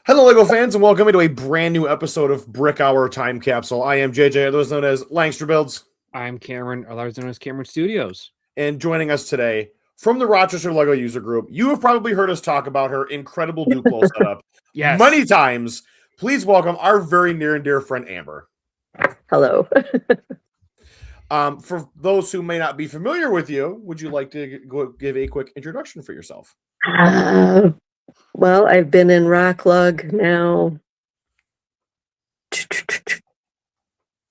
Hello, LEGO fans, and welcome to a brand new episode of Brick Hour Time Capsule. I am JJ, otherwise known as Langster Builds. I'm Cameron, otherwise known as Cameron Studios. And joining us today from the Rochester LEGO user group, you have probably heard us talk about her incredible Duplo setup many times. Please welcome our very near and dear friend, Amber. Hello. For those who may not be familiar with you, would you like to give a quick introduction for yourself? Well, I've been in Rock Lug now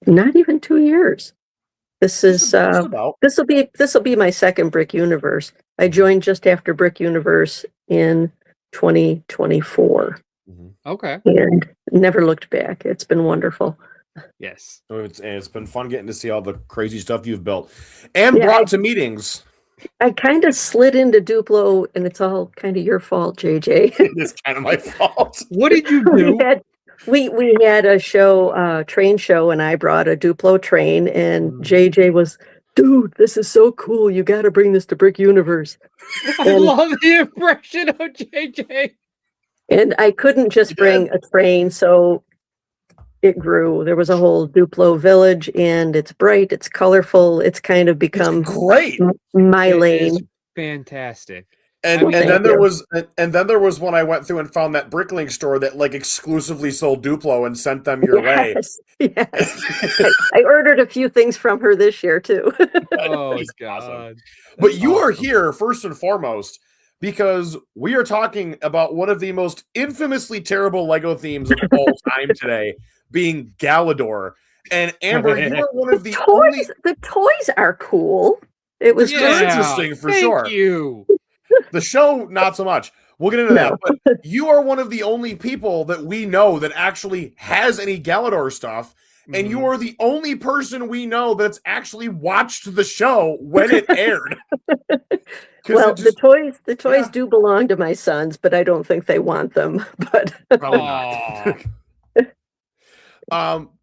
not even 2 years. This will be my second Brick Universe. I joined just after Brick Universe in 2024. Okay. And never looked back. It's been wonderful. Yes. It's been fun getting to see all the crazy stuff you've built and brought to meetings. I kind of slid into Duplo, and it's all kind of your fault, JJ. It's kind of my fault. What did you do? We had a show, train show, and I brought a Duplo train, and JJ was, dude, this is so cool. You got to bring this to Brick Universe. I love the impression of JJ. And I couldn't just bring a train, so it grew. There was a whole Duplo village, and it's bright, it's colorful, it's kind of become great. My lane. Fantastic. And then there was when I went through and found that Bricklink store that like exclusively sold Duplo and sent them your way. Yes. I ordered a few things from her this year too. Oh God. Awesome. But you are here first and foremost because we are talking about one of the most infamously terrible LEGO themes of all time today, being Galidor. And Amber, you are one of the toys. The toys are cool. It was interesting for sure. Thank you. The show, not so much. We'll get into that. But you are one of the only people that we know that actually has any Galidor stuff. And you are the only person we know that's actually watched the show when it aired. Well, the toys do belong to my sons, but I don't think they want them. But probably not.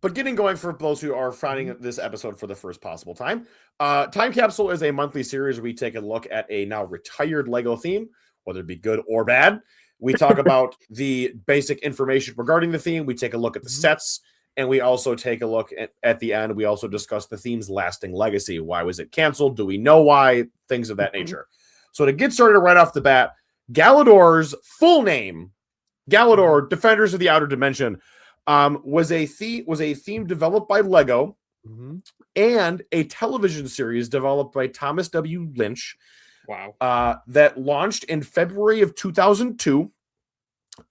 But getting going for those who are finding this episode for the first possible time, Time Capsule is a monthly series where we take a look at a now retired LEGO theme, whether it be good or bad. We talk about the basic information regarding the theme. We take a look at the sets, and we also take a look at the end. We also discuss the theme's lasting legacy. Why was it canceled? Do we know why? Things of that nature. So to get started right off the bat, Galidor's full name, Galidor, Defenders of the Outer Dimension, was a theme developed by LEGO and a television series developed by Thomas W. Lynch. Wow. That launched in February of 2002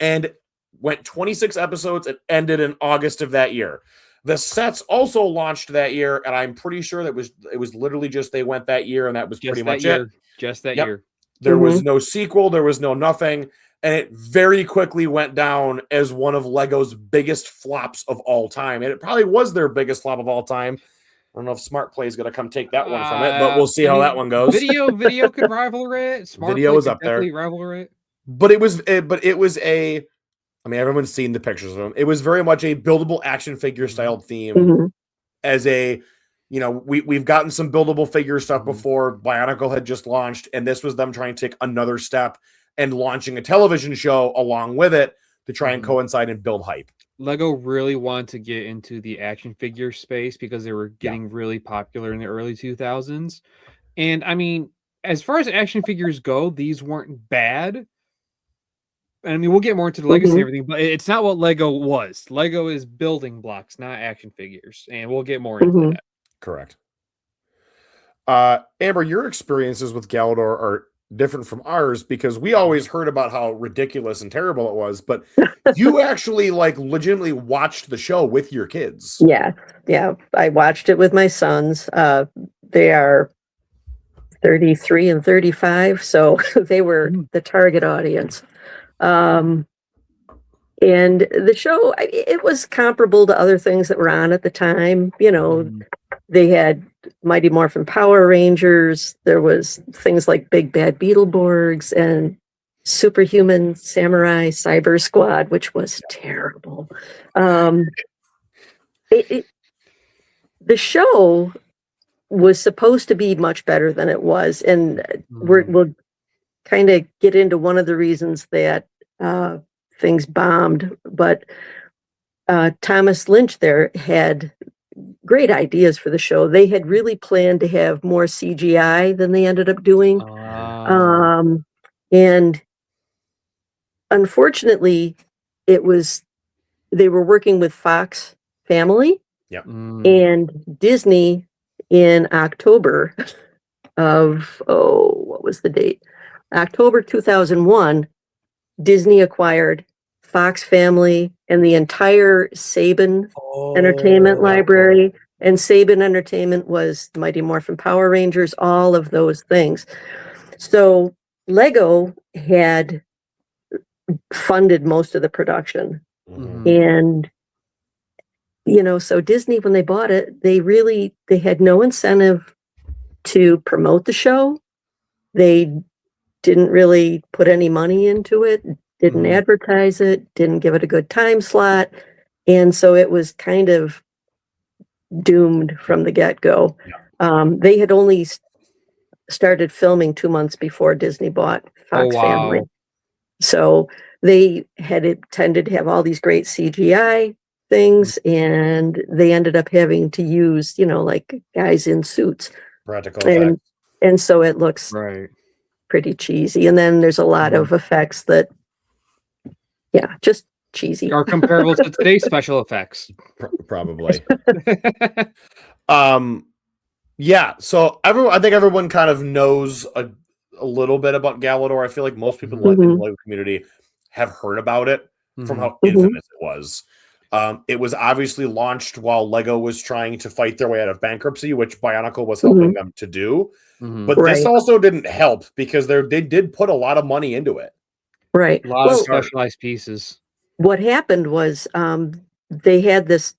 and went 26 episodes and ended in August of that year. The sets also launched that year, and I'm pretty sure that it was literally just they went that year, and that was pretty much it. Just that year. There was no sequel. There was no nothing. And it very quickly went down as one of LEGO's biggest flops of all time. And it probably was their biggest flop of all time. I don't know if Smart Play is going to come take that one from it, but we'll see how that one goes. Video could rival it. Smart Video is up there. Rival it. But it was a. I mean, everyone's seen the pictures of them. It was very much a buildable action figure styled theme. As a, we've gotten some buildable figure stuff before. Bionicle had just launched, and this was them trying to take another step and launching a television show along with it to try and coincide and build hype. LEGO really wanted to get into the action figure space because they were getting really popular in the early 2000s. And I mean, as far as action figures go, these weren't bad. I mean, we'll get more into the legacy and everything, but it's not what LEGO was. LEGO is building blocks, not action figures. And we'll get more into that. Correct. Amber, your experiences with Galidor are different from ours because we always heard about how ridiculous and terrible it was, but you actually legitimately watched the show with your kids. Yeah. I watched it with my sons. They are 33 and 35, so they were the target audience. And the show, it was comparable to other things that were on at the time. They had Mighty Morphin Power Rangers. There was things like Big Bad Beetleborgs and Superhuman Samurai Cyber Squad, which was terrible. The show was supposed to be much better than it was, and we'll kind of get into one of the reasons that things bombed. But Thomas Lynch there had great ideas for the show. They had really planned to have more CGI than they ended up doing. And unfortunately, they were working with Fox Family. Yep. And Disney in October of, what was the date? October 2001, Disney acquired Fox Family and the entire Saban Entertainment library. And Saban Entertainment was Mighty Morphin Power Rangers, all of those things. So LEGO had funded most of the production. And so Disney, when they bought it, they had no incentive to promote the show. They didn't really put any money into it, didn't advertise it, didn't give it a good time slot. And so it was kind of doomed from the get-go. They had only started filming 2 months before Disney bought Fox Family. So they had intended to have all these great CGI things, and they ended up having to use, like guys in suits. Practical effects. And so it looks pretty cheesy. And then there's a lot of effects that, just cheesy. Are comparable to today's special effects. Probably. So I think everyone kind of knows a little bit about Galidor. I feel like most people in the LEGO community have heard about it from how infamous it was. It was obviously launched while LEGO was trying to fight their way out of bankruptcy, which Bionicle was helping them to do. But this also didn't help because they did put a lot of money into it. Right. A lot of specialized pieces. What happened was they had this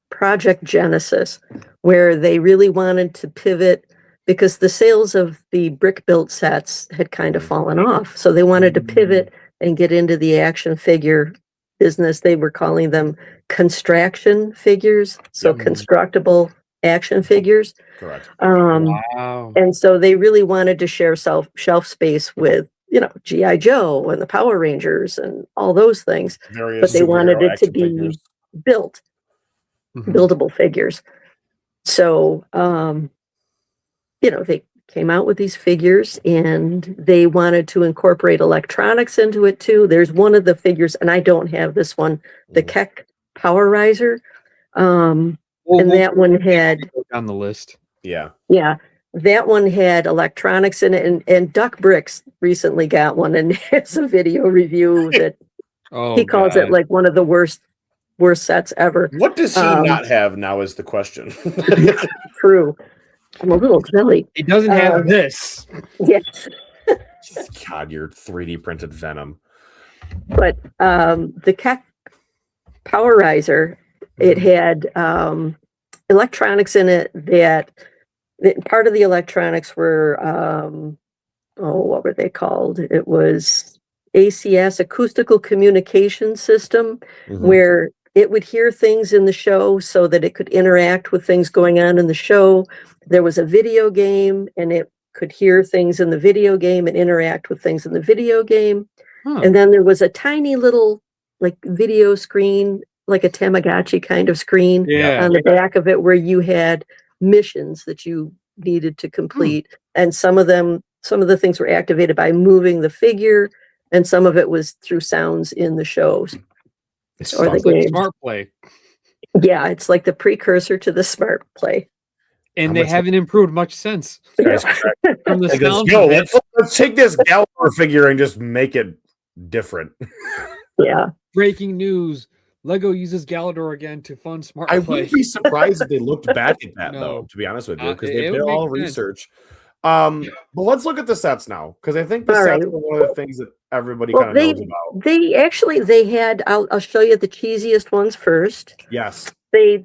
Project Genesis where they really wanted to pivot because the sales of the brick built sets had kind of fallen off. So they wanted to pivot and get into the action figure business. They were calling them construction figures, so constructible action figures. Correct. And so they really wanted to share shelf space with, G.I. Joe and the Power Rangers and all those things. But they wanted it to be built, buildable figures. So, they came out with these figures and they wanted to incorporate electronics into it too. There's one of the figures, and I don't have this one, the Keck Power Riser. And that one had on the list. Yeah. That one had electronics in it, and Duck Bricks recently got one, and it's a video review that he calls it like one of the worst sets ever. What does he not have now is the question. True. I'm a little jelly. He doesn't have this. Yes. God, your 3D printed Venom. But the Keck Power Riser, it had electronics in it that part of the electronics were, what were they called? It was ACS, Acoustical Communication System, where it would hear things in the show so that it could interact with things going on in the show. There was a video game, and it could hear things in the video game and interact with things in the video game. And then there was a tiny little video screen, like a Tamagotchi kind of screen on the back of it, where you had missions that you needed to complete. And some of the things were activated by moving the figure, and some of it was through sounds in the shows. Or the game. Smart Play. Yeah, it's like the precursor to the Smart Play. And they haven't improved much since. From the let's take this Galidor figure and just make it different. Yeah. Breaking news. LEGO uses Galidor again to fund Smart Play. I wouldn't be surprised if they looked back at that, though, to be honest with you, because they did all research. But let's look at the sets now, because I think the sets are one of the things that everybody kind of knows about. They had, I'll show you the cheesiest ones first. Yes. They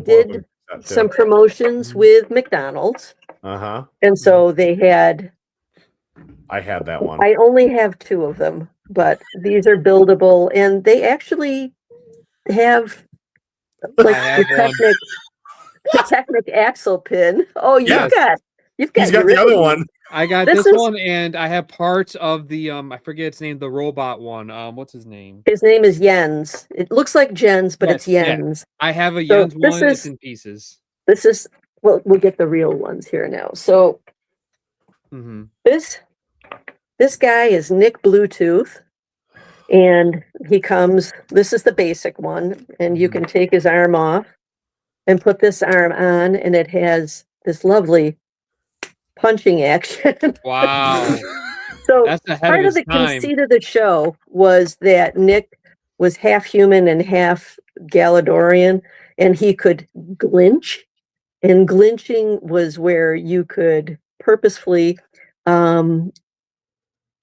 did some promotions with McDonald's. And so they had... I had that one. I only have 2 of them, but these are buildable, and they actually have the Technic axle pin. Oh, you've got the other one. I got This this is- one, and I have parts of the I forget its name, the robot one. What's his name? His name is Jens. It looks like Jens, but it's Yes, yeah. Jens. I have a So Jens one. It's in pieces. This is well, we'll get the real ones here now. So Mm-hmm. this guy is Nick Bluetooth, and he comes. This is the basic one, and you can take his arm off and put this arm on, and it has this lovely punching action. Wow. So That's ahead part of of his the time. conceit of the show was that Nick was half human and half Galidorian, and he could glinch. And glinching was where you could purposefully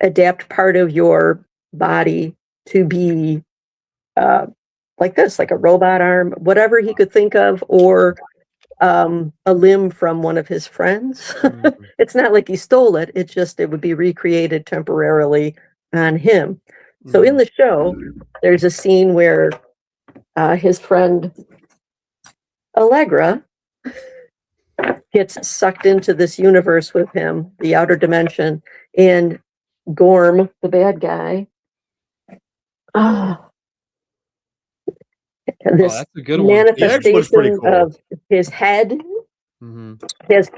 adapt part of your body to be like this, like a robot arm, whatever he could think of, or a limb from one of his friends. It's not like he stole it. It would be recreated temporarily on him. So in the show, there's a scene where his friend Allegra gets sucked into this universe with him, the outer dimension, and Gorm, the bad guy, this that's a good one. manifestation of his head. His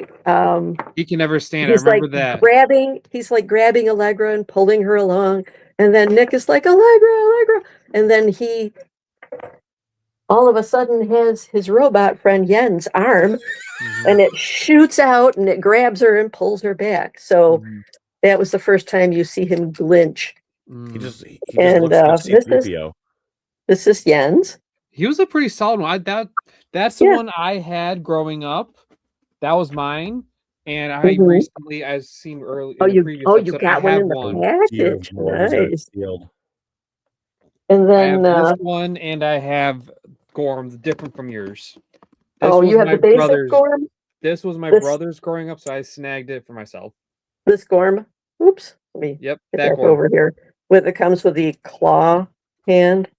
he can never stand. I he's remember like that. he's like grabbing Allegra and pulling her along, and then Nick is like, Allegra, and then he all of a sudden has his robot friend Yen's arm, and it shoots out and it grabs her and pulls her back. So that was the first time you see him glinch. He just looks like C-3PO. This is Yen's. He was a pretty solid one. That's the one I had growing up. That was mine. And I recently, I've seen early. You got one in the package. Nice. And then I have this one, and I have Gorm, different from yours. You have the basic Gorm? This was my brother's growing up, so I snagged it for myself. This Gorm. Oops. Let me get that over here. It comes with the claw hand.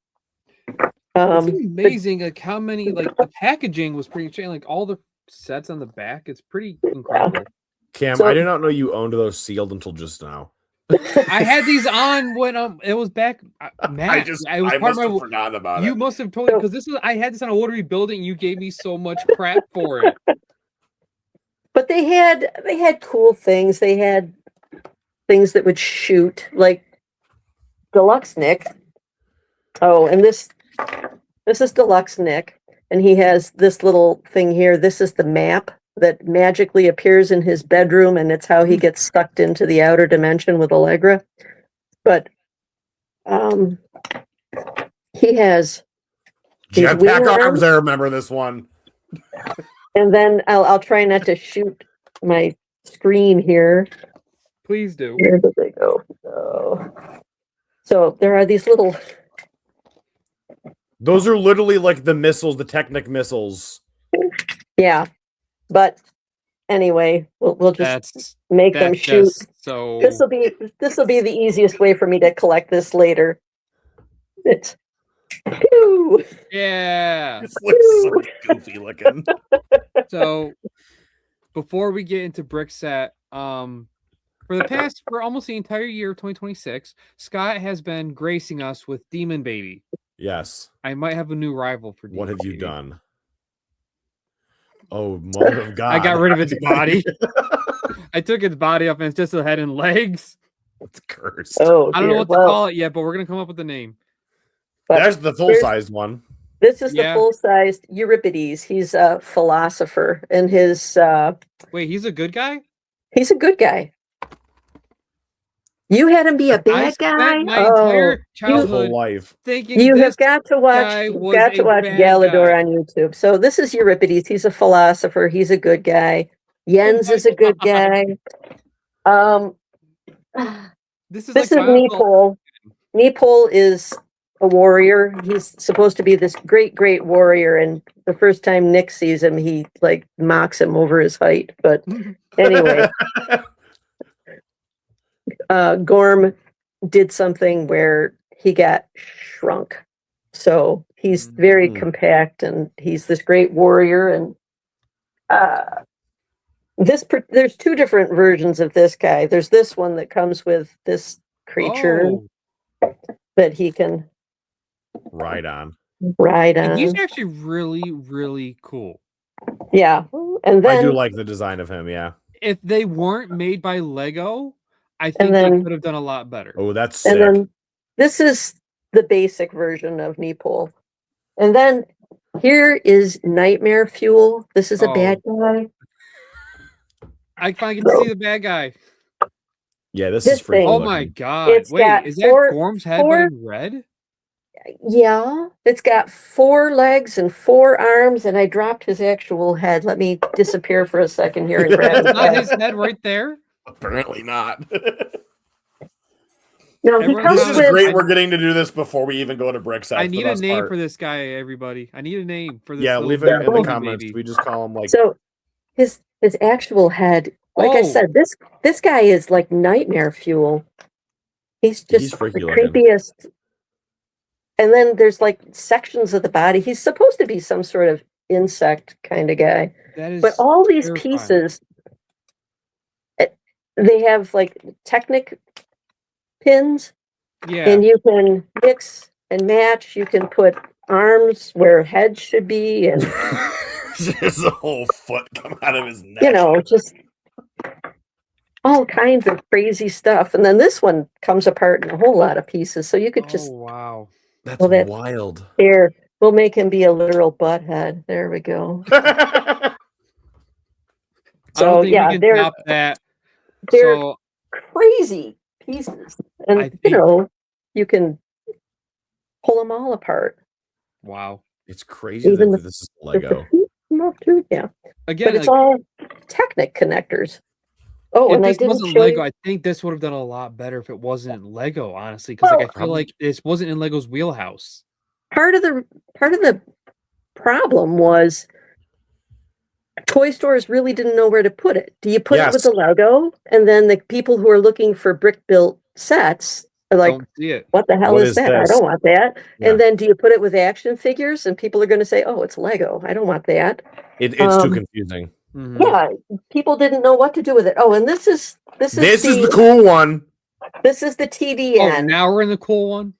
It's amazing, like how many, like the packaging was pretty interesting, like all the sets on the back. It's pretty incredible. Cam, I did not know you owned those sealed until just now. I had these on when it was back. Matt, I must have forgotten about it. You must have told me because I had this on a What Are We Building. You gave me so much crap for it. But they had cool things. They had things that would shoot, like Deluxe Nick. Oh, and this is Deluxe Nick, and he has this little thing here. This is the map that magically appears in his bedroom, and it's how he gets sucked into the outer dimension with Allegra. But he has jetpack arms. I remember this one. And then I'll try not to shoot my screen here. Please do. Where did they go? So there are these little. Those are literally like the missiles, the Technic missiles. Yeah, but anyway, we'll just make them shoot. So this will be the easiest way for me to collect this later. It's pew! Yeah. This looks so goofy looking. So before we get into brick set, for almost the entire year of 2026, Scott has been gracing us with Demon Baby. Yes. I might have a new rival for Demon What have Baby. you done? Oh, mother of God. I got rid of its body. I took its body off and it's just the head and legs. It's cursed. Oh, I don't know what to call it yet, but we're going to come up with a name. There's the full-sized one. This is the full-sized Euripides. He's a philosopher, and his... Wait, he's a good guy? He's a good guy. You had him be a bad guy? My entire childhood life thinking you have got to watch Galidor on YouTube. So this is Euripides. He's a philosopher. He's a good guy. Jens is a good guy. This is Meepole. Meepole is a warrior. He's supposed to be this great warrior, and the first time Nick sees him, he like mocks him over his height. But anyway. Gorm did something where he got shrunk. So he's very compact, and he's this great warrior. And There's two different versions of this guy. There's this one that comes with this creature that he can Ride on. ride And he's on. actually really, really cool. Yeah, and then I do like the design of him. Yeah. If they weren't made by Lego, I think they could have done a lot better. Oh, that's sick. And then this is the basic version of Neepole. And then here is Nightmare Fuel. This is a bad guy. I finally get to see the bad guy. Yeah, this is freaking. Oh my god! Wait, is that Gorm's head but in red? Yeah, it's got 4 legs and 4 arms, and I dropped his actual head. Let me disappear for a second here and grab That's not his head right there. Apparently not. No, he comes this is with, great. We're getting to do this before we even go to brick sets. I need a name for this guy, everybody. I need a name for this. Yeah, leave it in the comments. We just call him like. So his actual head, like I said, this guy is like Nightmare Fuel. He's just the creepiest. And then there's like sections of the body. He's supposed to be some sort of insect kind of guy. But all these pieces, they have like Technic pins. Yeah. And you can mix and match. You can put arms where heads should be, and there's a whole foot come out of his neck. You know, just all kinds of crazy stuff. And then this one comes apart in a whole lot of pieces. So you could just wow. That's wild. Here, we'll make him be a literal butthead. There we go. So yeah, they're crazy pieces, and you know, you can pull them all apart. Wow, it's crazy that this is Lego. Too, yeah. Again, but it's all Technic connectors. Oh, and this I didn't wasn't show Lego. you... I think this would have done a lot better if it wasn't Lego, honestly, because like I feel like this wasn't in Lego's wheelhouse. Part of the problem was toy stores really didn't know where to put it. Do you put it with the Lego, and then the people who are looking for brick built sets are like, "What the hell is that? This? I don't want that." Yeah. And then do you put it with action figures, and people are going to say, "Oh, it's Lego. I don't want that." It's too confusing. Mm-hmm. Yeah, people didn't know what to do with it. Oh, and this is the cool one. This is the TDN. Oh, now we're in the cool one.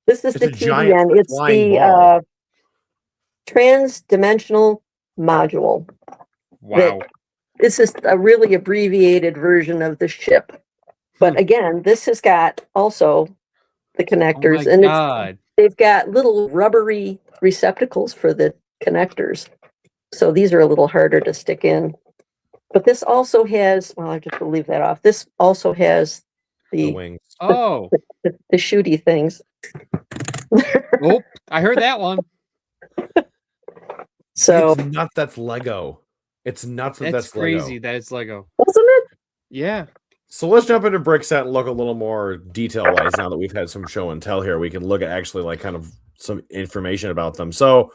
This is the TDN. It's the trans-dimensional module. Wow. This is a really abbreviated version of the ship. But again, this has got also the connectors, and they've got little rubbery receptacles for the connectors. So these are a little harder to stick in. But this also has, well, I just will leave that off. This also has the wings. The shooty things. Oh, I heard that one. So it's nuts. That's Lego. It's nuts that that's crazy Lego. That it's Lego. Wasn't it? Yeah. So let's jump into brick set and look a little more detail-wise now that we've had some show and tell here. We can look at actually like kind of some information about them. So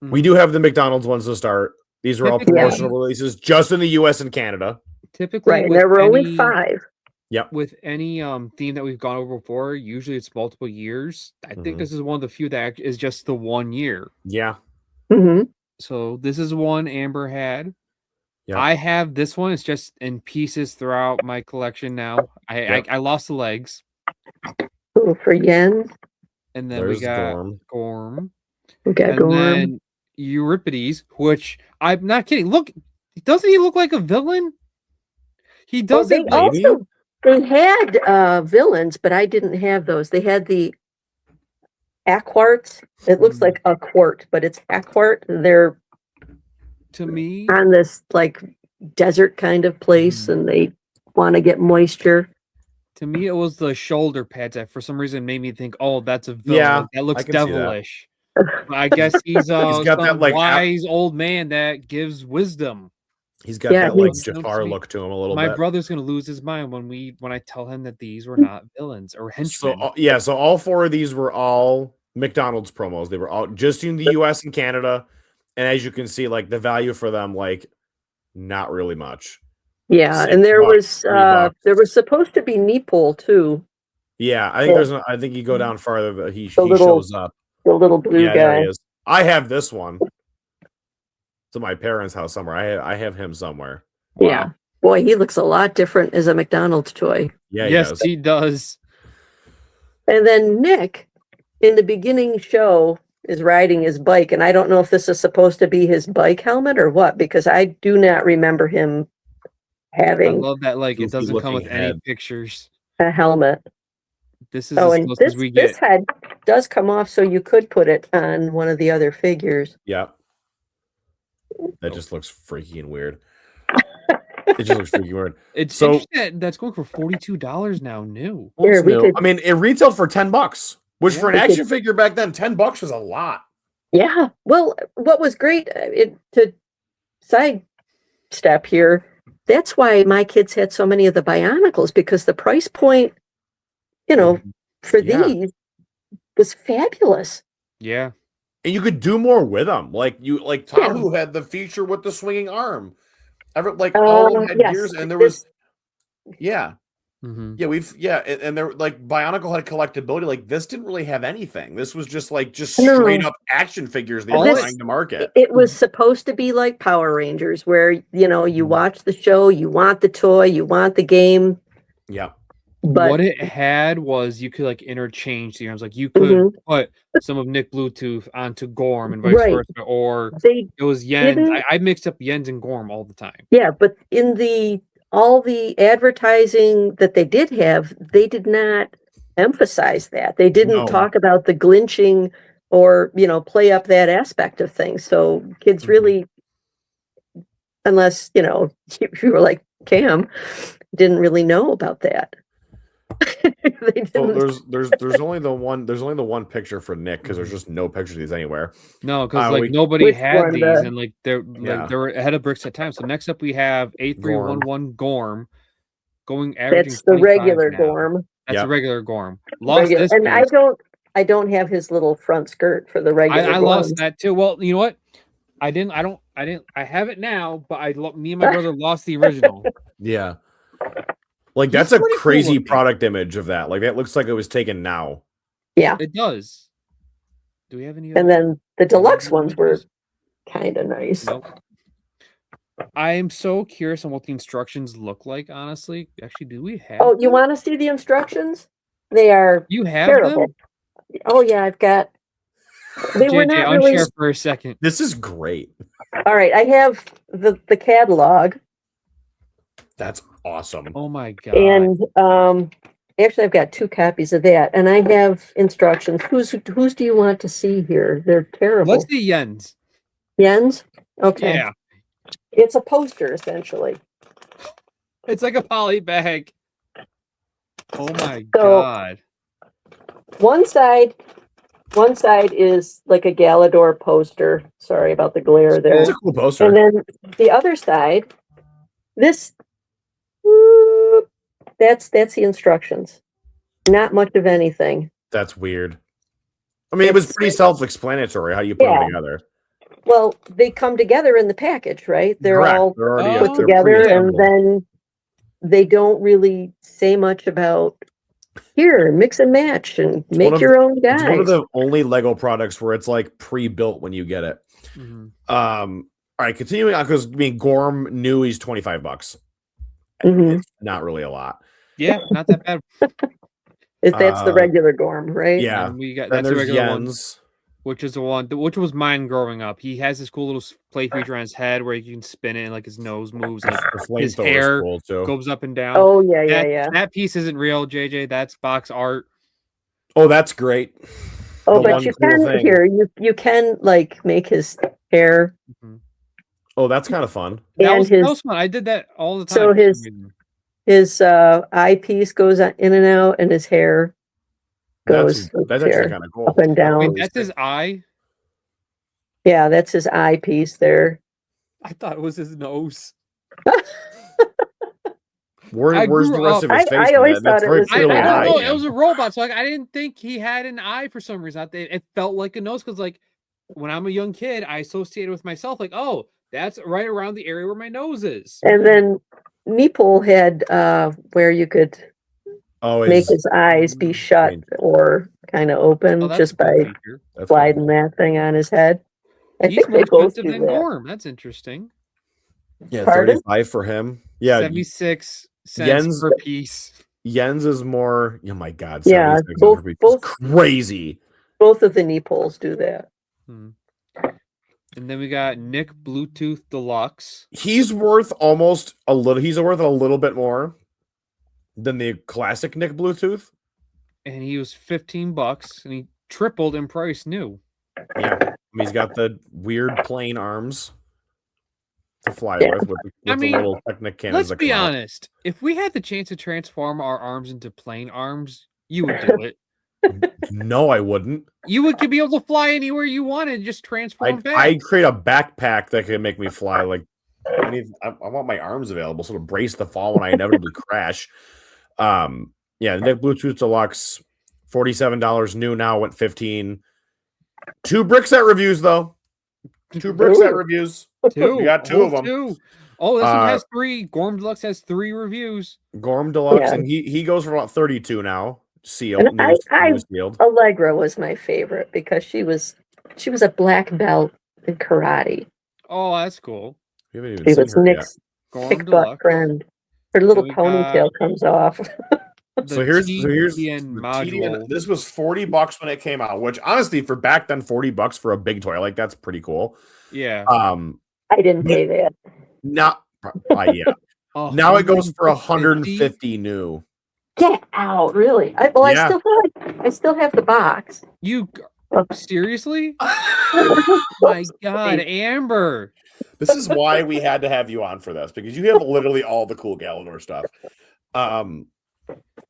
we do have the McDonald's ones to start. These are all promotional releases just in the US and Canada. Typically, right, and there were only 5. Yep. With any theme that we've gone over before, usually it's multiple years. I think this is one of the few that is just the 1 year. Yeah. Mm-hmm. So this is one Amber had. Yep. I have this one. It's just in pieces throughout my collection now. I lost the legs. Ooh, for Yen. And then we got Gorm. We got Gorm. Then Euripides, which I'm not kidding. Look, doesn't he look like a villain? He does. They had villains, but I didn't have those. They had the Aquarts. It looks like a quart, but it's Aquart. They're to me on this like desert kind of place, and they want to get moisture. To me, it was the shoulder pads that for some reason made me think, "Oh, that's a villain. Yeah, that looks devilish." I guess he's got that like wise old man that gives wisdom. He's got that like Jafar look to him a little bit. My brother's gonna lose his mind when I tell him that these were not villains or henchmen. So all 4 of these were all McDonald's promos. They were all just in the US and Canada, and as you can see, like the value for them, like not really much. Yeah, and there was supposed to be Neepole too. Yeah, I think I think you go down farther, but he shows up. The little blue guy. There he is. I have this one. It's at my parents' house somewhere. I have him somewhere. Wow. Yeah. Boy, he looks a lot different as a McDonald's toy. Yeah, Yes, he does. And then Nick, in the beginning show, is riding his bike, and I don't know if this is supposed to be his bike helmet or what, because I do not remember him I having love that. Like, it doesn't come with goofy-looking any head. pictures. a helmet. This is Oh, as and close as we get. this head does come off, so you could put it on one of the other figures. Yeah. That just looks freaky and weird. It just looks freaky weird. It's So- interesting that's going for $42 now, new. Well, Here, it's we new. could- I mean, it retailed for $10, which Yeah. for an We could- action figure back then, $10 was a lot. Yeah. Well, what was great, to sidestep here, that's why my kids had so many of the Bionicles, because the price point, for Yeah. these was fabulous. Yeah. And you could do more with them. Like Tahu had the feature with the swinging arm. All of them had Yes, gears, and there was Mm-hmm. and they're like Bionicle had collectability. Like this didn't really have anything. This was just No. straight up action figures they were This- trying to market. It was supposed to be like Power Rangers, where, you watch the show, you want the toy, you want the game, Yeah. but What it had was you could like interchange the arms. Like you could Mhm. put some of Nick Bluetooth onto Gorm and vice Right. versa, or they it was Jens. didn't- I mixed up Jens and Gorm all the time. Yeah, but in all the advertising that they did have, they did not emphasize that. They didn't No. talk about the glitching or, play up that aspect of things. So kids Mhm. really, unless, if you were like Cam, didn't really know about that. They So didn't. there's only the one picture for Nick because there's just no pictures of these anywhere. No, because we- nobody Which had one, these, the- and they Yeah. were ahead of bricks at times. So next up we have 8311 Gorm going averaging. That's the 25 regular now. Gorm. That's Yep. the regular Gorm. Lost Regular- this and piece. I don't have his little front skirt for the regular I Gorm. lost that too. Well, you know what? I have it now, but me and my brother lost the original. Yeah. Like He's that's a pretty cool crazy looking. product image of that. Like that looks like it was taken now. Yeah. It does. Do we have any? And then the deluxe other ones were images? kind of nice. Nope. I am so curious on what the instructions look like. Honestly, actually, do we have? Oh, you them? want to see the instructions? They are You have terrible. them? Oh yeah, I've got. They were JJ, not unshare really. for a second. This is great. All right, I have the catalog, That's awesome. Oh my god! and actually I've got 2 copies of that, and I have instructions. Whose do you want to see here? They're terrible. Let's see Jens. Jens? Okay. Yeah, It's a poster essentially. it's like a poly bag. Oh my So- god! One side is like a Galidor poster. Sorry about the glare there. It's a cool poster. And then the other side, that's the instructions. Not much of anything. That's weird. I mean, it was pretty self-explanatory how you put them together. Well, they come together in the package, right? They're Correct. all They're already Oh. put they're together, and pre-assembled. then they don't really say much about here, mix and match and one make of- your own It's one of guys. the only Lego products where it's like pre-built when you get it. Mhm. All right, continuing on because Gorm knew he's $25. Mhm. It's not really a lot. Yeah, not that bad. That's the regular Gorm, right? Yeah. And we got Then that's the there's regular one, Jens. which is the one which was mine growing up. He has this cool little play feature on his head where you can spin it and like his nose moves, like The his flamethrower hair is cool too. goes up and down. Oh yeah, yeah, that, yeah. That piece isn't real, JJ. That's box art. Oh, that's great. Oh, the but one you cool can thing. here. You can like make his hair. Mhm. Oh, that's kind of fun. That And was his- that was fun. I did that all the time. So for some his- reason. His eyepiece goes in and out, and his hair goes That's there, actually kind of cool. up and down. Wait, that's his eye. Yeah, that's his eyepiece there. I thought it was his nose. Where's grew the rest up- of his I face? always in that? That's thought it very was his clearly I an don't eye. know. eye. It was a robot, so like I didn't think he had an eye for some reason. It felt like a nose because like when I'm a young kid, I associated with myself like, oh, that's right around the area where my nose is. And then Meeple had where you could Oh, make his eyes be shut or kind of open Oh, that's just a cool by feature. that's sliding that thing on his head. I He's think more they both expensive do than that. Gorm. That's interesting. Yeah, Pardon? 35 for him. Yeah, 76 cents Yen's per piece. Yen's is more. Oh my god, Yeah, 76 both- per piece is both- crazy. Both of the knee poles do that. Hmm. And then we got Nick Bluetooth Deluxe. He's worth almost a little. He's worth a little bit more than the classic Nick Bluetooth. And he was $15 and he tripled in price new. Yeah, I mean, he's got the weird plain arms to fly Yeah. with I mean, the little Technic cannons. Let's that be come out. honest. If we had the chance to transform our arms into plane arms, you would do it. No, I wouldn't. You would be able to fly anywhere you wanted and just transform back. I'd create a backpack that could make me fly. Like I want my arms available so to brace the fall when I inevitably crash. Yeah, the Nick Bluetooth Deluxe, $47 new now, went 15. 2 Brickset reviews though. 2 Brickset reviews. We got 2 of them. Oh, this one has 3. Gorm Deluxe has 3 reviews. Gorm Deluxe, Yeah. and he goes for about 32 now. Sealed. And I- Sealed. Allegra was my favorite because she was a black belt in karate. Oh, that's cool. We haven't even She seen was her yet. Nick's Gorm kick butt Deluxe. friend. Her little we ponytail comes off. So here's TDN the module. TDN. This was $40 when it came out, which honestly, for back then, $40 for a big toy, like that's pretty cool. Yeah. I didn't pay that. Not yeah. Now it goes for 150 new. Get out, really? Yeah. I still have the box. You seriously? My God, Amber. This is why we had to have you on for this, because you have literally all the cool Galidor stuff.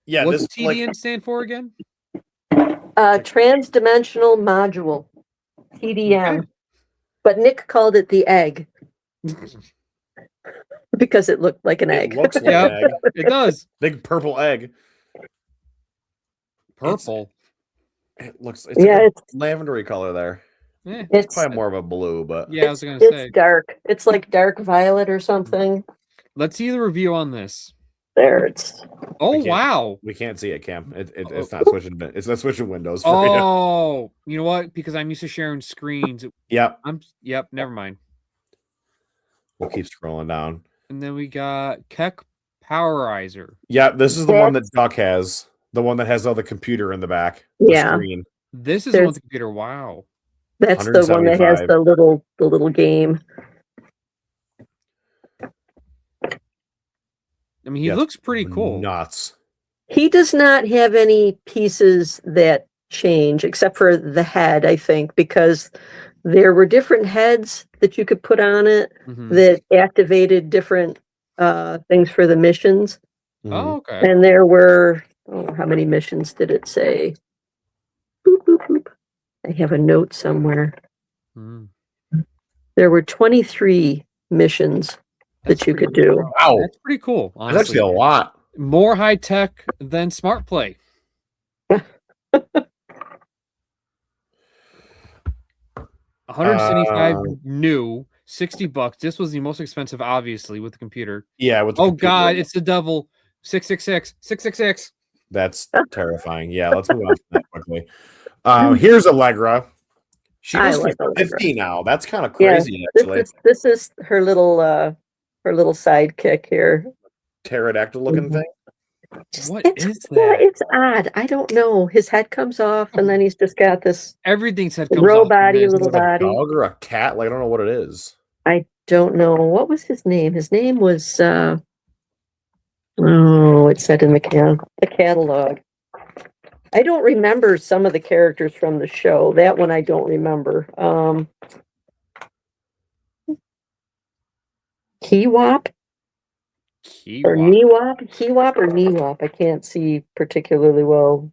Yeah, What's this TDN stand for again? Trans-dimensional module, TDM. Okay. But Nick called it the egg because it looked like an it egg. looks like Yep. an egg. It does. Big purple egg. Purple. It looks Yeah, like it's a lavendery color there. Eh, it's Probably more of a blue, but yeah, I was gonna say. it's dark. It's like dark violet or something. Let's see the review on this. There, it's Oh can't- wow. we can't see it, Cam. It's not switching. It's not switching windows for you. Oh, you know what? Because I'm used to sharing screens. Yep. Yep, never mind. We'll keep scrolling down. And then we got Keck Powerizer. Yeah, this is the one that Duck has. The one that has all the computer in the back. The Yeah. screen. This is the one There's- with the computer. Wow. that's the one that has 175. the little game. I mean, he Yeah, looks pretty cool. Nuts. He does not have any pieces that change except for the head, I think, because there were different heads that you could put on it Mhm. that activated different things for the missions. Mhm. Oh, okay. And there were, how many missions did it say? Boop, boop, boop. I have a note somewhere. Mm. There were 23 missions That's that you pretty could do. Wow. That's pretty cool. That's actually a Honestly, lot. more high tech than Smart Play. $175 new, $60. This was the most expensive, obviously, with the computer. Yeah. With the Oh computer. God, it's the devil. 666. 666. That's terrifying. Yeah, let's move on to that quickly. Here's Allegra. She I was like for Allegra. 50 now. That's kind of Yeah, crazy, actually. This is her little sidekick here. Pterodactyl looking Mhm. thing. What is Yeah, that? it's odd. I don't know. His head comes off, and then he's just got this Everything said comes off in robot-y this. little Is it a body. dog or a cat? Like, I don't know what it is. I don't know. What was his name? His name was it said in the catalog. I don't remember some of the characters from the show. That one I don't remember. Kiwop or Kiwop. Kiwop or Niwop. I can't see particularly well.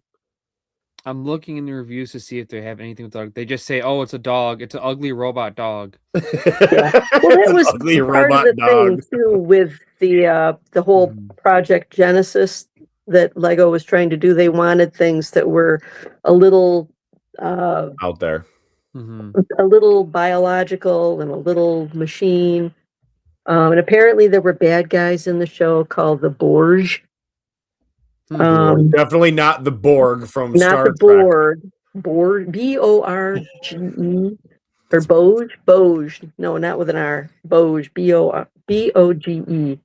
I'm looking in the reviews to see if they have anything with dog. They just say, "Oh, it's a dog. It's an ugly robot dog." Well, that was ugly part robot of the dog. thing too with the whole Project Genesis that Lego was trying to do. They wanted things that were a little Out there. Mhm. a little biological and a little machine. And apparently there were bad guys in the show called the Borg. Definitely not the Borg from Not Star the Trek. Borg. Borg, Borge. or Boge. No, not with an R. Boge. Boge.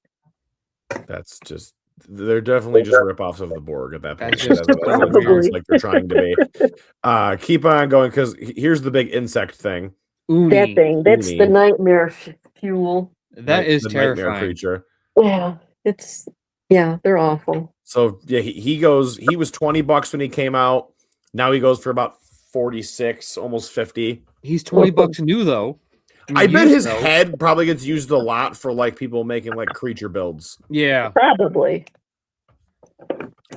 That's just they're definitely just ripoffs of the Borg at that point. That's just That's what it sounds Probably. like they're trying to be. Keep on going because here's the big insect thing. That Uni. thing. That's the Uni. nightmare fuel. That is the nightmare terrifying. creature. Yeah, they're awful. So yeah, he was $20 when he came out. Now he goes for about 46, almost 50. He's $20 new though. I bet his though. head probably gets used a lot for like people making like creature builds. Yeah. Probably.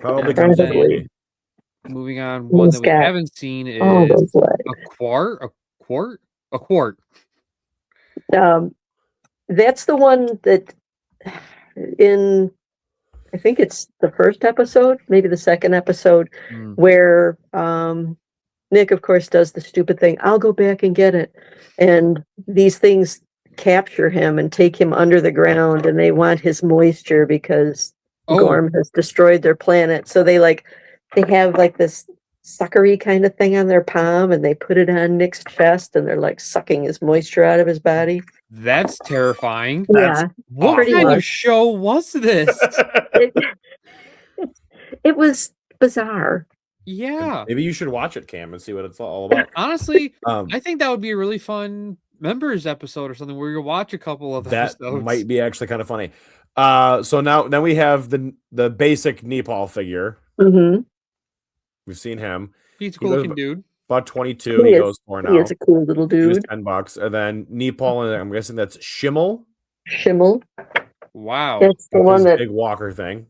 Probably. Moving on, one that we haven't seen is a quart. That's the one that in, I think it's the first episode, maybe the second episode, where Nick, of course, does the stupid thing. I'll go back and get it. And these things capture him and take him under the ground, and they want his moisture because Gorm has destroyed their planet. So they have like this suckery kind of thing on their palm, and they put it on Nick's chest, and they're like sucking his moisture out of his body. That's terrifying. Yeah. What kind of show was this? It was bizarre. Yeah. Maybe you should watch it, Cam, and see what it's all about. Honestly, I think that would be a really fun members episode or something where you watch a couple of that episodes. Might be actually kind of funny. So now we have the basic Nepal figure. Mm-hmm. We've seen him. He's a cool looking dude. About 22 he goes for now. He is a cool little dude. $10. And then Nepal, and I'm guessing that's Schimmel. Wow. That's the one that big walker thing.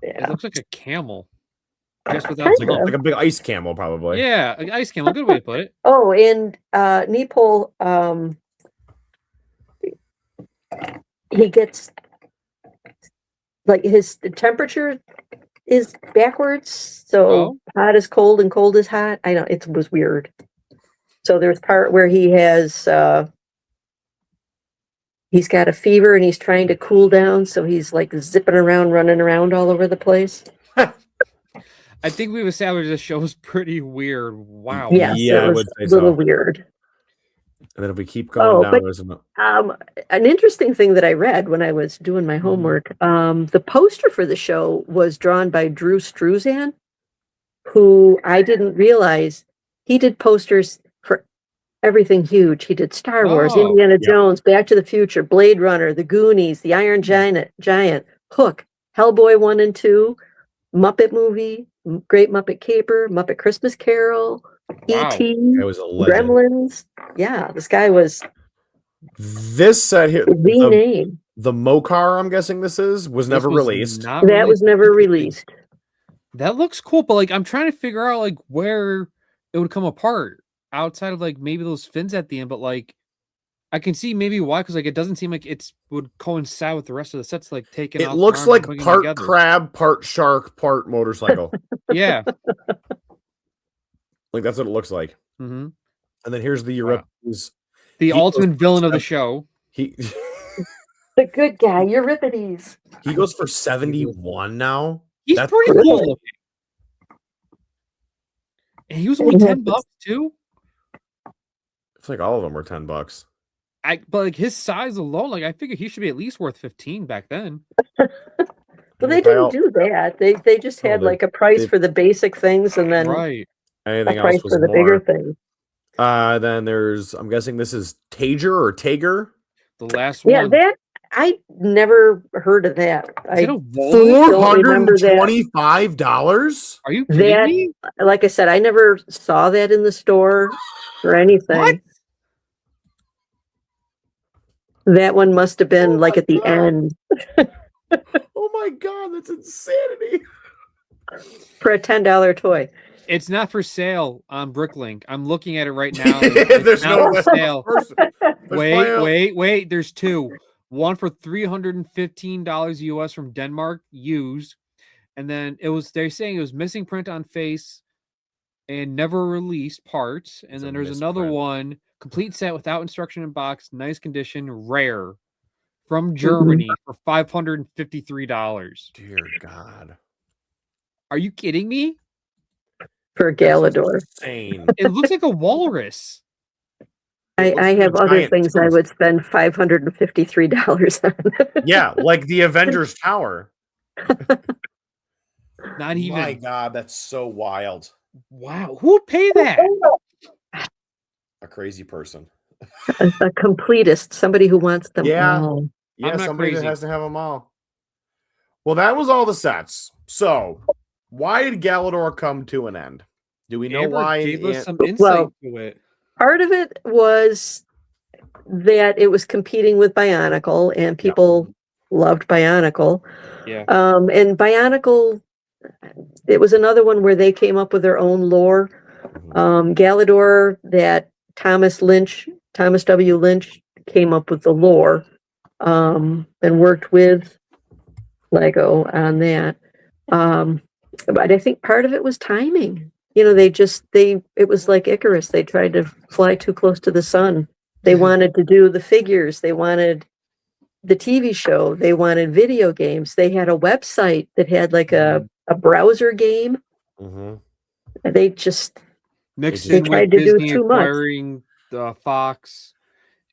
Yeah. It looks like a camel. Just without like a big ice camel, probably. Yeah, an ice camel. Good way to put it. Oh, and Nepal, he gets like his temperature is backwards, so hot is cold and cold is hot. I know it was weird. So there's part where he has he's got a fever and he's trying to cool down, so he's like zipping around, running around all over the place. I think we've established this show is pretty weird. Wow. Yes, yeah, it was a little weird. And then if we keep going down, there's an interesting thing that I read when I was doing my homework. The poster for the show was drawn by Drew Struzan, who I didn't realize he did posters for everything huge. He did Star Wars, Indiana Jones, Back to the Future, Blade Runner, The Goonies, The Iron Giant, Hook, Hellboy 1 and 2, Muppet Movie, Great Muppet Caper, Muppet Christmas Carol, E.T., Gremlins. Yeah, this guy was this set here. The name. The Mokar, I'm guessing was never released. That was never released. That looks cool, but like I'm trying to figure out like where it would come apart outside of like maybe those fins at the end, but like I can see maybe why, because like it doesn't seem like it would coincide with the rest of the sets. Like taking it looks like part crab, part shark, part motorcycle. Yeah, like that's what it looks like. Mm-hmm. And then here's the Euripides, the ultimate villain of the show. He, the good guy, Euripides. He goes for 71 now. He's pretty cool looking. And he was only $10 too. It's like all of them were $10. But like his size alone, like I figured he should be at least worth 15 back then. Well, they didn't do that. They just had like a price for the basic things, and then anything a price else was for the bigger things. Then there's, I'm guessing this is Tager. The last one. Yeah, that I never heard of that. I $425. Are you kidding me? Like I said, I never saw that in the store or anything. What? That one must have been like at the end. Oh my god, that's insanity! For a $10 toy. It's not for sale on Bricklink. I'm looking at it right now. There's no for sale. Wait. There's two. One for $315 US from Denmark, used, and then they're saying it was missing print on face and never released parts. And then there's another one, complete set without instruction in box, nice condition, rare, from Germany for $553. Dear God. Are you kidding me? For a Galidor. Insane. It looks like a walrus. I have other things I would spend $553 on. Yeah, like the Avengers Tower. Not even. My God, that's so wild. Wow, who would pay that? A crazy person. A completist, somebody who wants them Yeah. all. Yeah, I'm not somebody crazy. that has to have them all. Well, that was all the sets. So, why did Galidor come to an end? Do we know Amber why? gave us some insight Well, to it. Part of it was that it was competing with Bionicle, and people loved Bionicle. Yeah. And Bionicle, it was another one where they came up with their own lore. Galidor, that Thomas W. Lynch came up with the lore, and worked with Lego on that. But I think part of it was timing. You know, it was like Icarus. They tried to fly too close to the sun. They wanted to do the figures. They wanted the TV show. They wanted video games. They had a website that had like a browser game. They just Mixed they in tried with to do Disney too much. acquiring the Fox.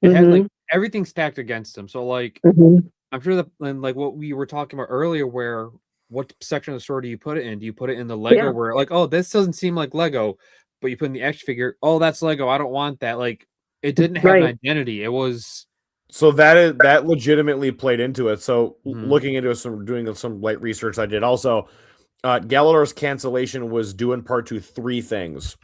It had like everything stacked against them. So like I'm sure that, and like what we were talking about earlier, where what section of the store do you put it in? Do you put it in the Lego where like, oh, this doesn't seem like Lego, but you put in the action figure, oh, that's Lego. I don't want that. Like it didn't have an identity. It was so that legitimately played into it. So looking into doing some light research I did also, Galidor's cancellation was due in part to three things: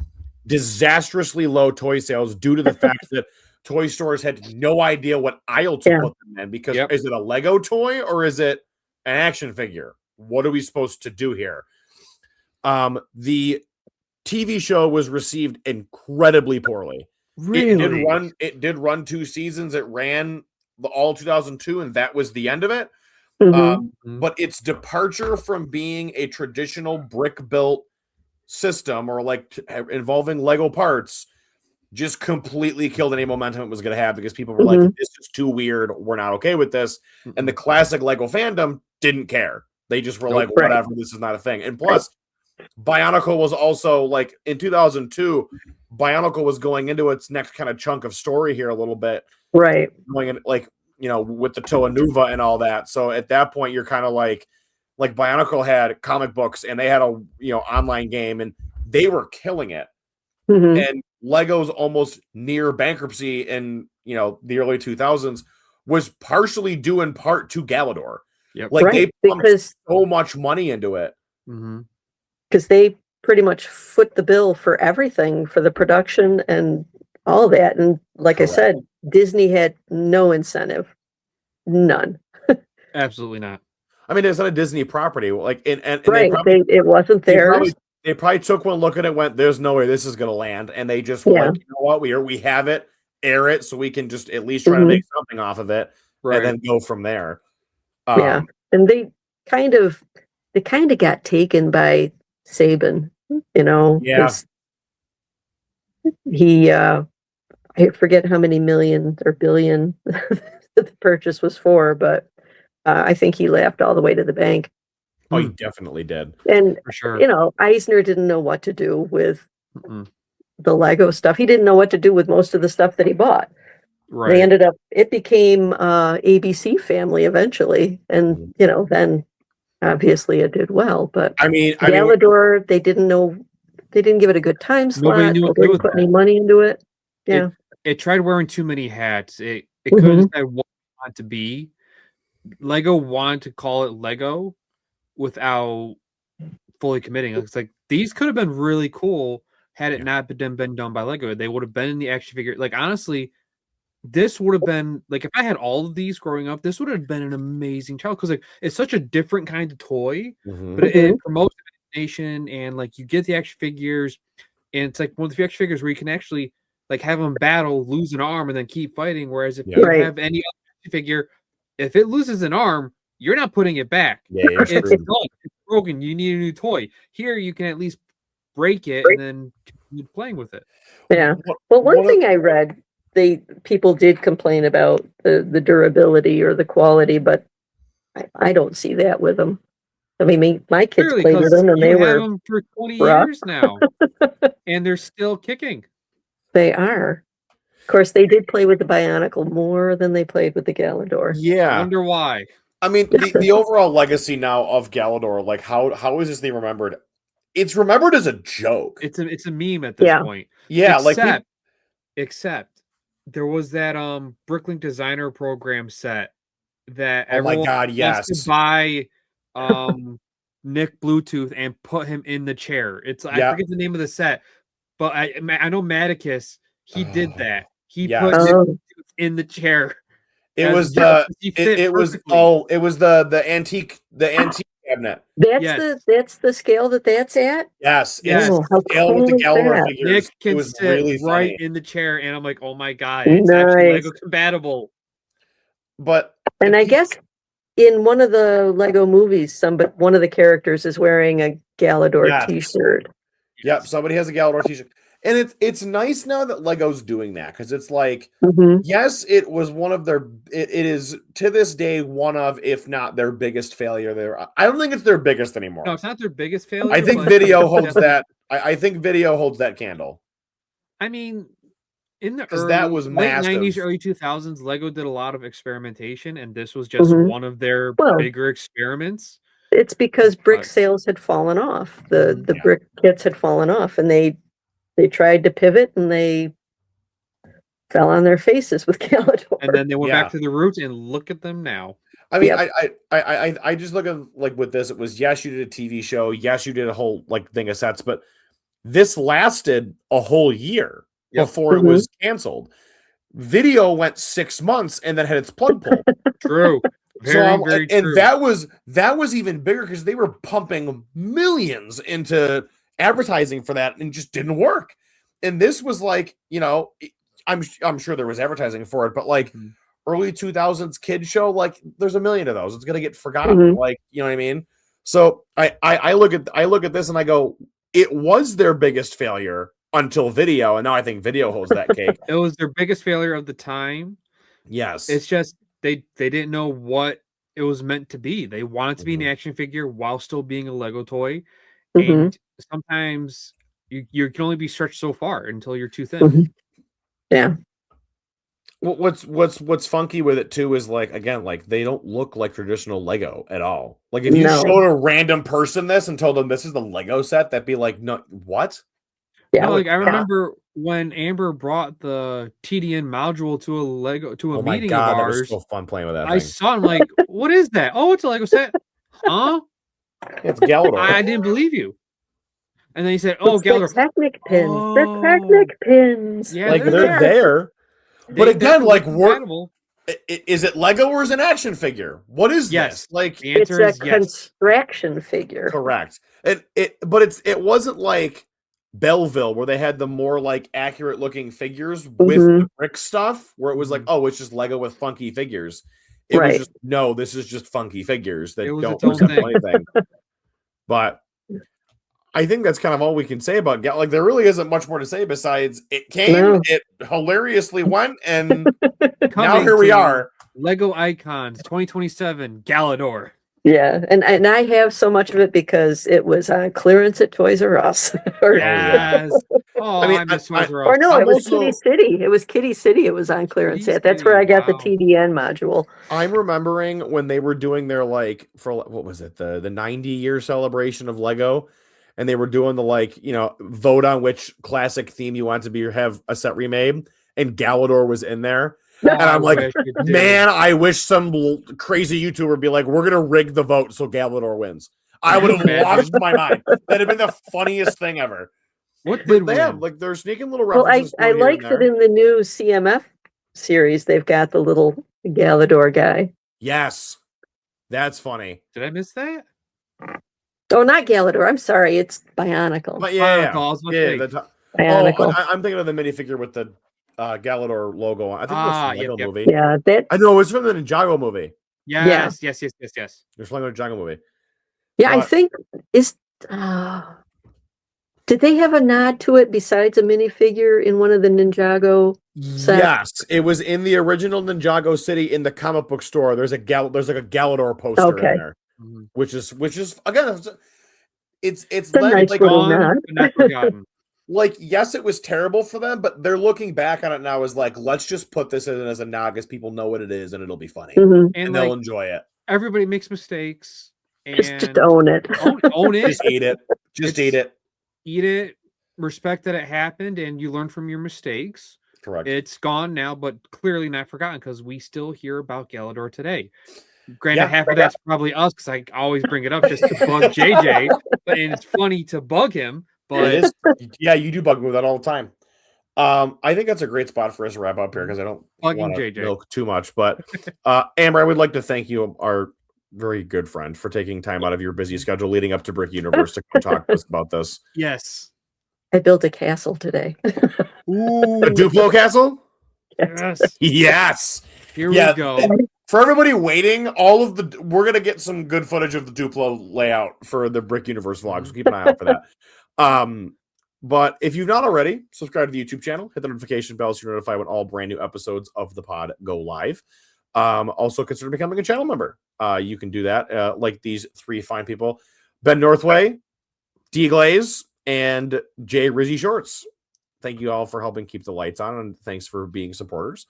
disastrously low toy sales due to the fact that toy stores had no idea what aisle to put them in, because is it a Lego toy or is it an action figure? What are we supposed to do here? The TV show was received incredibly poorly. Really? It did run 2 seasons. It ran all 2002, and that was the end of it. But its departure from being a traditional brick-built system, or like involving Lego parts, just completely killed any momentum it was going to have, because people were like, this is too weird. We're not okay with this. And the classic Lego fandom didn't care. They just were like, whatever, this is not a thing. And plus, Bionicle was also like in 2002, Bionicle was going into its next kind of chunk of story here a little bit. Right. Going in, like, you know, with the Toa Nuva and all that. So at that point, you're kind of like Bionicle had comic books and they had a, online game, and they were killing it. And Lego's almost near bankruptcy in, the early 2000s was partially due in part to Galidor. Like they pumped so much money into it. Because they pretty much foot the bill for everything, for the production and all that. And like I said, Disney had no incentive. None. Absolutely not. I mean, it's not a Disney property. Like, and it wasn't theirs. They probably took one look at it, went, "There's no way this is going to land," and they just were like, "You know what? We have it, air it, so we can just at least try to make something off of it, and then go from there." And they kind of got taken by Saban. He I forget how many million or billion the purchase was for, but I think he laughed all the way to the bank. Oh, he definitely did. And, for sure. Eisner didn't know what to do with the Lego stuff. He didn't know what to do with most of the stuff that he bought. They it became ABC Family eventually. And, then obviously it did well. But Galidor, they didn't give it a good time slot. Nobody knew what to do with put any money into it. Yeah. It tried wearing too many hats. It could have said what it wanted to be. Lego wanted to call it Lego without fully committing. It's like these could have been really cool had it not been done by Lego. They would have been in the action figure. Like honestly, this would have been like if I had all of these growing up, this would have been an amazing child, because it's such a different kind of toy, but it promotes imagination, and like you get the action figures, and it's like one of the action figures where you can actually like have them battle, lose an arm, and then keep fighting. Whereas if you have any other action figure, if it loses an arm, you're not putting it back. It's done. It's broken. You need a new toy. Here, you can at least break it and then keep playing with it. Yeah. Well, one thing I read, people did complain about the durability or the quality, but I don't see that with them. I mean, my kids played with them, and they were them for 20 years now, and they're still kicking. They are. Of course, they did play with the Bionicle more than they played with the Galidor. I Yeah. wonder why. I mean, the overall legacy now of Galidor, like how is this thing remembered? It's remembered as a joke. It's a meme at this Yeah. point. Yeah, Except there was that Bricklink designer program set that Oh my everyone God, wants yes. to buy Nick Bluetooth and put him in the chair. It's I Yeah. forget the name of the set, but I know Maticus, he did that. He Yes. put Nick Oh, Bluetooth in the chair. It as was well, the 'cause he fit it was perfectly. it was the antique cabinet. Yes. that's the scale that's at? Yes, Yes. it's Oh, how scale with the cool is Galidor that? figures. Nick It can was sit really right funny. in the chair, and I'm like, oh my God, it's actually Nice. Lego compatible. But And I guess in one of the Lego movies, one of the characters is wearing a Galidor Yes. t-shirt. Yep, somebody has a Galidor t-shirt. And it's nice now that Lego's doing that, because it's like, Mhm. yes, it was one of their it is to this day one of, if not their biggest failure there. I don't think it's their biggest anymore. No, it's not their biggest failure. I think but video it's holds definitely- that. I think video holds that candle. I mean, in the 'Cause that was late 90s, massive. early 2000s, Lego did a lot of experimentation, and this was just Mhm. one of their Well, bigger experiments. It's because brick But- sales had fallen off. The Mhm. the Yeah. brick kits had fallen off, and they tried to pivot, and they fell on their faces with Galidor. And then they went Yeah. back to the roots, and look at them now. I mean, Yep. I just look at like with this, it was yes, you did a TV show, yes, you did a whole like thing of sets, but this lasted a whole year Yep. before it was canceled. Video went 6 months and then had its plug pulled. True. Very, very and true. that was even bigger because they were pumping millions into advertising for that and it just didn't work. And this was like, you know, I'm sure there was advertising for it, but like Mhm. early 2000s kid show, like there's a million of those. It's gonna get forgotten. Mhm. Like, you know what I mean? So I look at this and I go, it was their biggest failure until video, and now I think video holds that cake. It was their biggest failure of the time. Yes. It's just they didn't know what it was meant to be. They wanted to be an Mhm. action figure while still being a Lego toy. Mhm. And sometimes you can only be stretched so far until you're too thin. Mhm. Yeah. What's funky with it too is like, again, like they don't look like traditional Lego at all. Like if you No. showed a random person this and told them this is the Lego set, that'd be like, no, what? Yeah. No, like I Yeah. remember when Amber brought the TDN module to a Oh my meeting God, of that was ours. so fun playing with that I thing. saw it, I'm like, what is that? Oh, it's a Lego set. Huh? It's Galidor. I didn't believe you. And then he said, "Oh, It's the Galidor." Technic pins. Oh. The Technic pins. Yeah, Like they're they're there. there. But They again, definitely like compatible. is it Lego or is it an action figure? What is Yes. this? Like The It's answer a is yes. construction figure. correct. It wasn't like Belleville where they had the more like accurate looking figures with the brick stuff where it was like, oh, it's just Lego with funky figures. It Right. was just no, this is just funky figures that It was don't its own resemble thing. anything. But I think that's kind of all we can say about Like there really isn't much more to say besides it came, No. it hilariously went, and now Coming here we to are. Lego Icons 2027 Galidor. Yeah, and I have so much of it because it was on clearance at Toys R Us. or, Yes. Oh, I mean, I miss Toys R or Us. no, I'm it was also- Kitty City. It was Kitty City. It was on clearance Kitty at. That's where I City, got the wow. TDN module. I'm remembering when they were doing their like for what was it the 90-year celebration of Lego, and they were doing the like vote on which classic theme you want to be or have a set remade, and Galidor was in there. Oh, And I'm I like, wish it did. Man, I wish some crazy YouTuber would be like, we're gonna rig the vote so Galidor wins. I would have Imagine. lost my mind. That'd have been the funniest thing ever. What But did they have win? like they're sneaking little Well, references. I to it here like and that there. in the new CMF series, they've got the little Galidor guy. Yes, that's funny. Did I miss that? Oh, not Galidor. I'm sorry. It's Bionicle. But yeah, Bionicle, I was about to yeah. say. Bionicle. I'm thinking of the minifigure with the Galidor logo on. I think it was from the Yep, Lego yep. movie. Yeah, that. I know it's from the Ninjago movie. Yes. There's from the Ninjago movie. Yeah, I But- think is. Did they have a nod to it besides a minifigure in one of the Ninjago? Set? Yes, it was in the original Ninjago City in the comic book store. There's like a Galidor poster Okay. in there, Mhm. which is again, it's a led, nice like little Gone, nod. but not forgotten. like, yes, it was terrible for them, but they're looking back on it now as like, let's just put this in as a nog as people know what it is and it'll be funny. Mhm. And they'll enjoy it. Everybody makes mistakes. Just own it. Own it. Just eat it. Just eat it. Eat it. Respect that it happened and you learn from your mistakes. Correct. It's gone now, but clearly not forgotten because we still hear about Galidor today. Granted, half of that's probably us because I always bring it up just to bug JJ, and it's funny to bug him. But it is, yeah, you do bug me with that all the time. I think that's a great spot for us to wrap up here because I don't want to milk too much. But Amber, I would like to thank you, our very good friend, for taking time out of your busy schedule leading up to Brick Universe to come talk to us about this. Yes. I built a castle today. Ooh, a Duplo castle? Yes. Yes. Here we go. For everybody waiting, we're gonna get some good footage of the Duplo layout for the Brick Universe vlog. So keep an eye out for that. But if you've not already, subscribe to the YouTube channel, hit the notification bell so you're notified when all brand new episodes of the pod go live. Also consider becoming a channel member. You can do that, like these three fine people: Ben Northway, D Glaze, and Jay Rizzy Shorts. Thank you all for helping keep the lights on, and thanks for being supporters.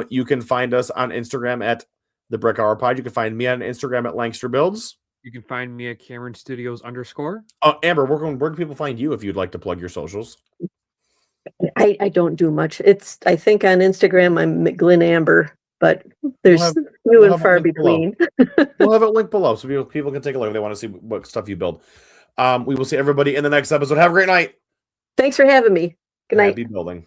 You can find us on Instagram at the Brick Hour Pod. You can find me on Instagram at Langster Builds. You can find me at Cameron Studios _. Amber, where can people find you if you'd like to plug your socials? I don't do much. I think on Instagram I'm McGlynn Amber, but there's few and far between. We'll have it linked below so people can take a look if they want to see what stuff you build. We will see everybody in the next episode. Have a great night. Thanks for having me. Good night. Happy building.